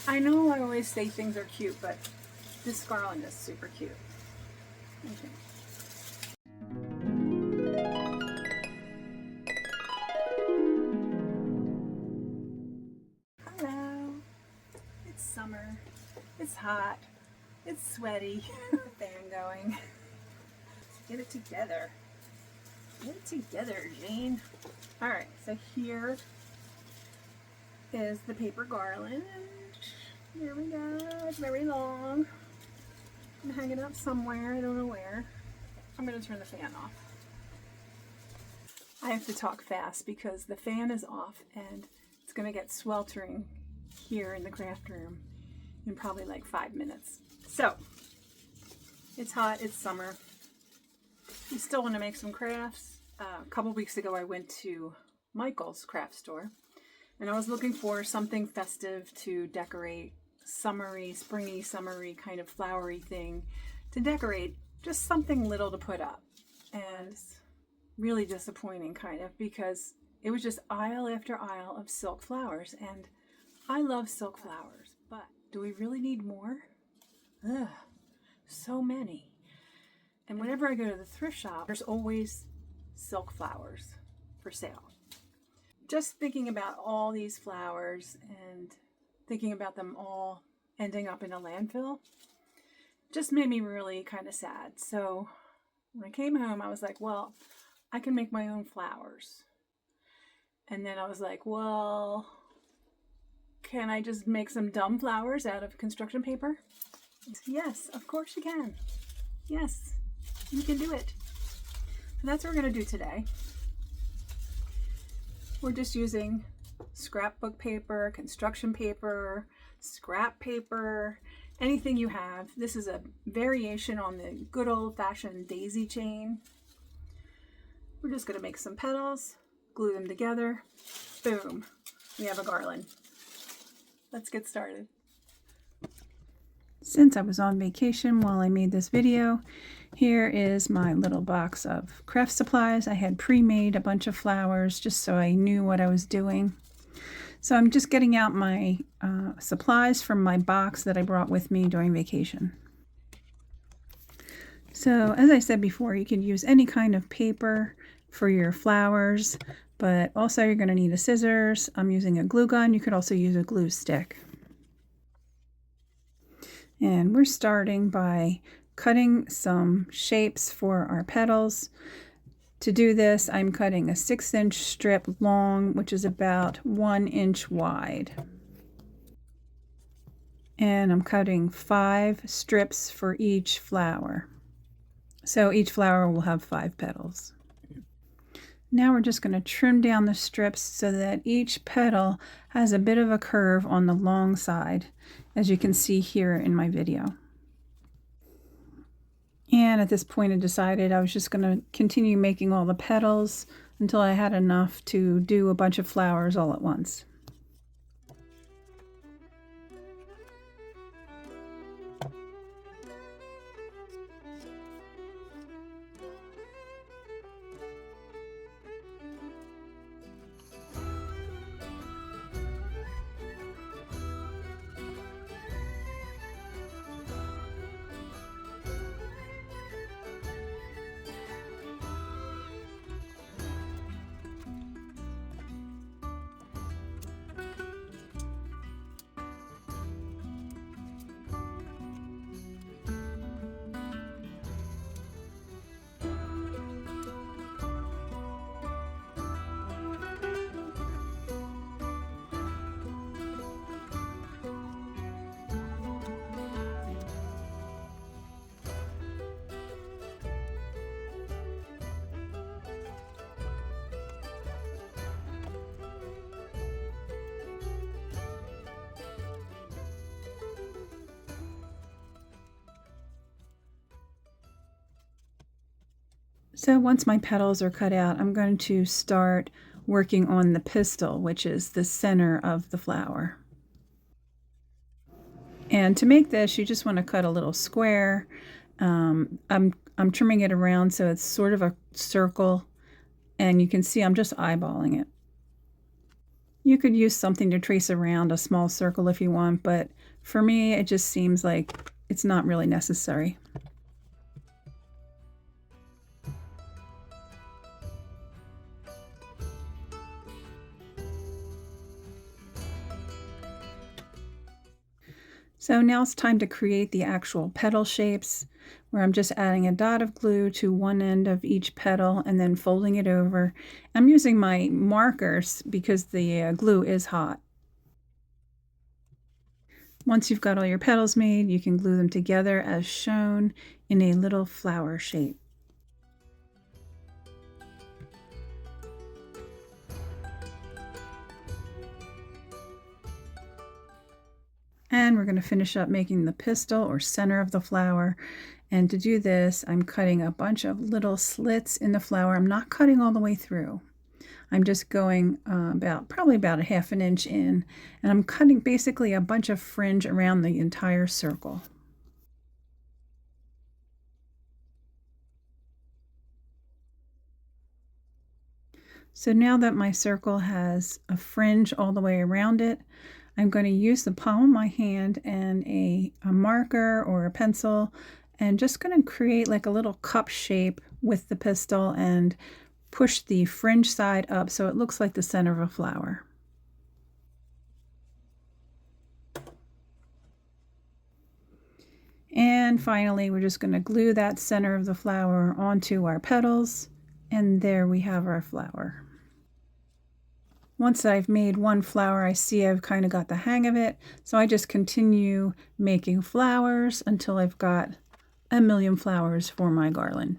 I know I always say things are cute, but this garland is super cute. Okay. Hello. It's summer. It's hot. It's sweaty. Fan going. Get it together. Get it together, Jane. Alright, so here is the paper garland. Here we go. It's very long. I'm hanging up somewhere. I don't know where. I'm going to turn the fan off. I have to talk fast because the fan is off and it's going to get sweltering here in the craft room in probably like 5 minutes. So, it's hot. It's summer. We still want to make some crafts. A couple weeks ago I went to Michael's craft store and I was looking for something festive to decorate, summery, springy, summery kind of flowery thing to decorate, just something little to put up. And it's really disappointing kind of because it was just aisle after aisle of silk flowers, and I love silk flowers, but do we really need more? Ugh, so many. And whenever I go to the thrift shop, there's always silk flowers for sale. Just thinking about all these flowers and thinking about them all ending up in a landfill just made me really kind of sad. So when I came home, I was like, well, I can make my own flowers. And then I was like, well, can I just make some dumb flowers out of construction paper? Yes, of course you can. Yes, you can do it. So that's what we're going to do today. We're just using scrapbook paper, construction paper, scrap paper, anything you have. This is a variation on the good old-fashioned daisy chain. We're just going to make some petals, glue them together. Boom, we have a garland. Let's get started. Since I was on vacation while I made this video, here is my little box of craft supplies. I had pre-made a bunch of flowers just so I knew what I was doing. So I'm just getting out my supplies from my box that I brought with me during vacation. So as I said before, you can use any kind of paper for your flowers, but also you're going to need a scissors. I'm using a glue gun. You could also use a glue stick. And we're starting by cutting some shapes for our petals. To do this, I'm cutting a 6-inch strip long, which is about 1 inch wide. And I'm cutting 5 strips for each flower. So each flower will have 5 petals. Now we're just going to trim down the strips so that each petal has a bit of a curve on the long side, as you can see here in my video. And at this point I decided I was just going to continue making all the petals until I had enough to do a bunch of flowers all at once. So once my petals are cut out, I'm going to start working on the pistil, which is the center of the flower. And to make this, you just want to cut a little square. I'm trimming it around so it's sort of a circle, and you can see I'm just eyeballing it. You could use something to trace around a small circle if you want, but for me, it just seems like it's not really necessary. So now it's time to create the actual petal shapes, where I'm just adding a dot of glue to one end of each petal and then folding it over. I'm using my markers because the glue is hot. Once you've got all your petals made, you can glue them together as shown in a little flower shape. And we're going to finish up making the pistil or center of the flower. And to do this, I'm cutting a bunch of little slits in the flower. I'm not cutting all the way through. I'm just going probably about a ½ inch in, and I'm cutting basically a bunch of fringe around the entire circle. So now that my circle has a fringe all the way around it, I'm going to use the palm of my hand and a marker or a pencil, and just going to create like a little cup shape with the pistil and push the fringe side up so it looks like the center of a flower. And finally, we're just going to glue that center of the flower onto our petals, and there we have our flower. Once I've made one flower, I see I've kind of got the hang of it, so I just continue making flowers until I've got a million flowers for my garland.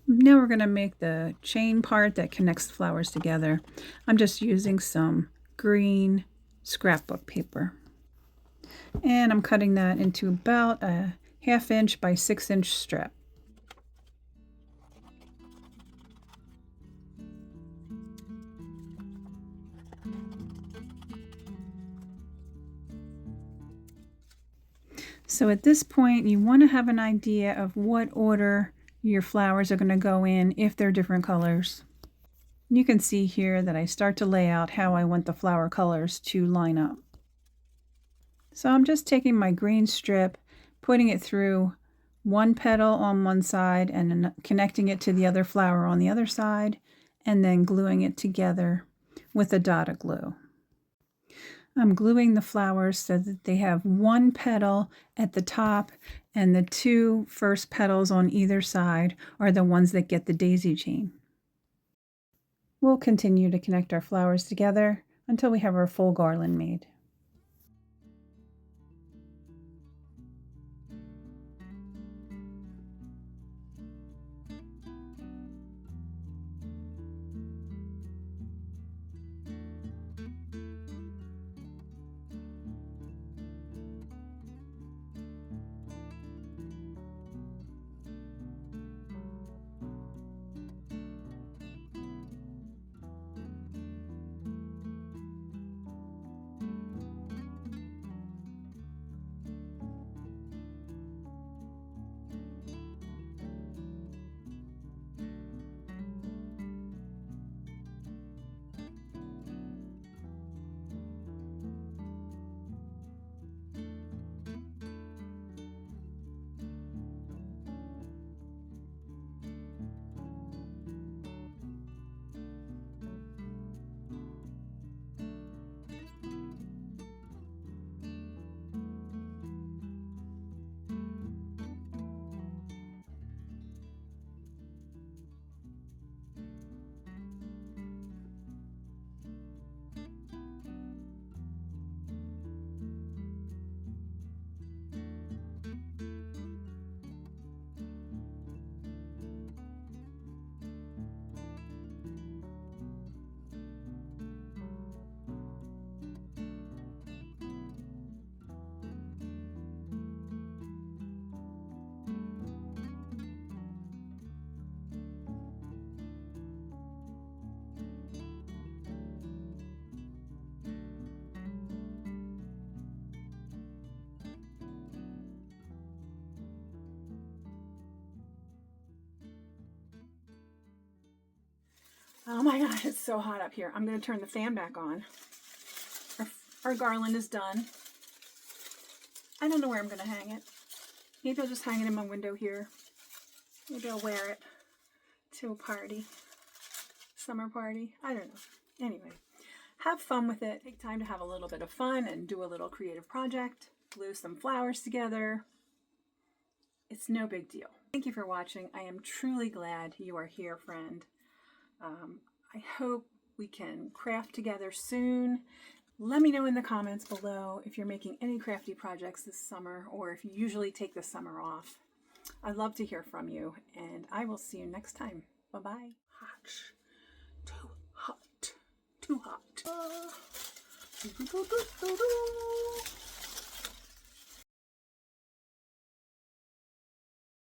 Now we're going to make the chain part that connects the flowers together. I'm just using some green scrapbook paper. And I'm cutting that into about a 1/2 inch by 6 inch strip. So at this point, you want to have an idea of what order your flowers are going to go in if they're different colors. You can see here that I start to lay out how I want the flower colors to line up. So I'm just taking my green strip, putting it through one petal on one side and connecting it to the other flower on the other side, and then gluing it together with a dot of glue. I'm gluing the flowers so that they have one petal at the top, and the 2 first petals on either side are the ones that get the daisy chain. We'll continue to connect our flowers together until we have our full garland made. Oh my gosh, it's so hot up here. I'm going to turn the fan back on. Our garland is done. I don't know where I'm going to hang it. Maybe I'll just hang it in my window here. Maybe I'll wear it to a party. Summer party. I don't know. Anyway, have fun with it. Take time to have a little bit of fun and do a little creative project. Glue some flowers together. It's no big deal. Thank you for watching. I am truly glad you are here, friend. I hope we can craft together soon. Let me know in the comments below if you're making any crafty projects this summer or if you usually take the summer off. I'd love to hear from you, and I will see you next time. Bye-bye. Hot. Too hot. Too hot.